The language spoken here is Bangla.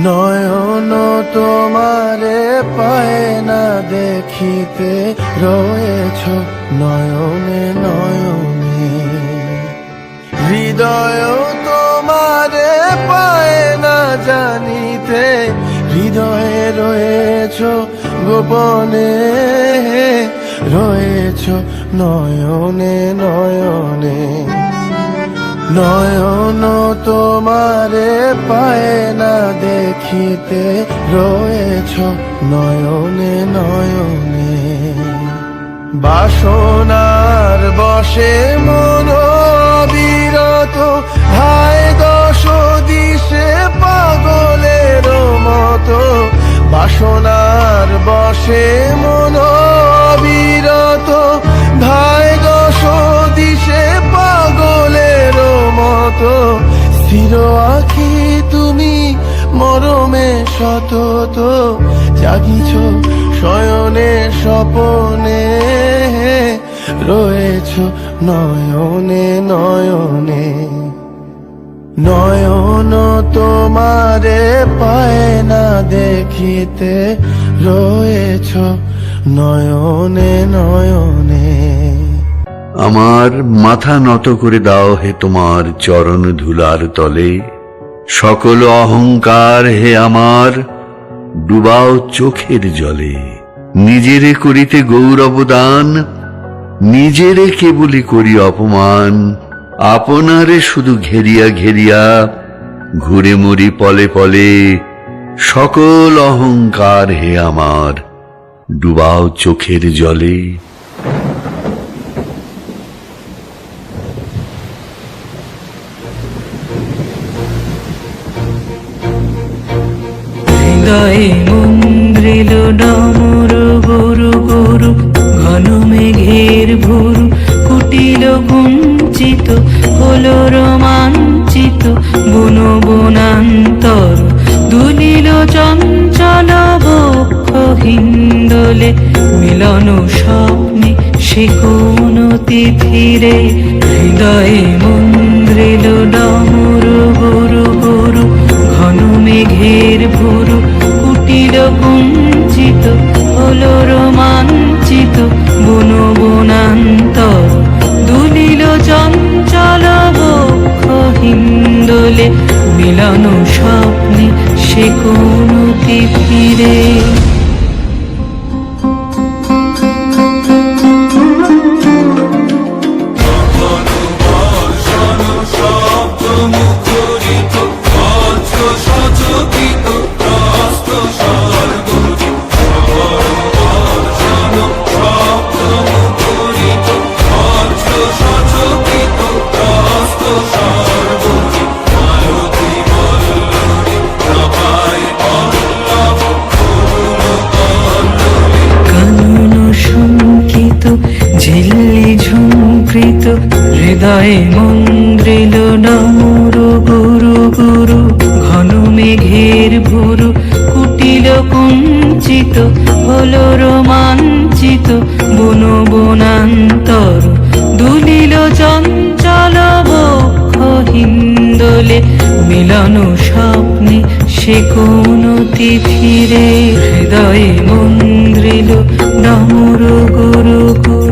নয়ন তোমারে পায় না দেখিতে, রয়েছ নয়নে নয়নে। হৃদয় তোমারে পায় না জানিতে, হৃদয়ে রয়েছ গোপনে, রয়েছ নয়নে নয়নে। নয়ন তোমারে পায় না দেখিতে, রয়েছ নয়নে নয়নে। বাসনার বশে মন বিরত, হায় দশ দিশে পাগলের মতো। বাসনার বশে মন বিরত, হায় দশ দিশে পাগলের মতো। স্থির আঁখি তুমি মরমে সতত, জাগিছ শয়নে স্বপনে, রয়েছ নয়নে নয়নে। নয়ন তোমারে পায় না দেখিতে, রয়েছ নয়নে নয়নে। আমার মাথা নত করে দাও হে তোমার চরণ ধুলার তলে, সকল অহংকার হে আমার ডুবাও চোখের জলে। নিজেরে করিতে গৌরব দান, নিজেরে কেবলি করি অপমান। আপনারে শুধু ঘেরিয়া ঘেরিয়া ঘুরে মরি পলে পলে, সকল অহংকার হে আমার ডুবাও চোখের জলে। হৃদয়ে মন্দ্রিল ডমর গুরু গুরু, ঘন মেঘের ভুরু কুটিল গুঞ্চিত, হলো রোমাঞ্চিত বন বনান্তর। দুলিল চঞ্চল বক্ষ হিন্দোলে, মিলন স্বপ্নে সে কোন তিথিরে। হৃদয়ে মন্দ্রিল ডমর গুরু গুরু, ঘন মেঘের ভুরু কুটিল কুঞ্চিত, হলো রোমাঞ্চিত বন বনান্তর। দুলিল চঞ্চল বক্ষ হিন্দোলে, মিলন স্বপ্নে সে কোন তিথিরে। ঝিল্লি ঝুঁকৃত, হৃদয়ে মন্দ্রিল ডমর গুরু গুরু, ঘন মেঘের ভুরু কুটিল কুঞ্চিত, হলো রোমাঞ্চিত বন বনান্তর। দুলিল চঞ্চল বক্ষ হিন্দোলে, মিলন স্বপ্নে সে কোন তিথিরে। হৃদয়ে মন্দ্রিল ডমর গুরু গুরু।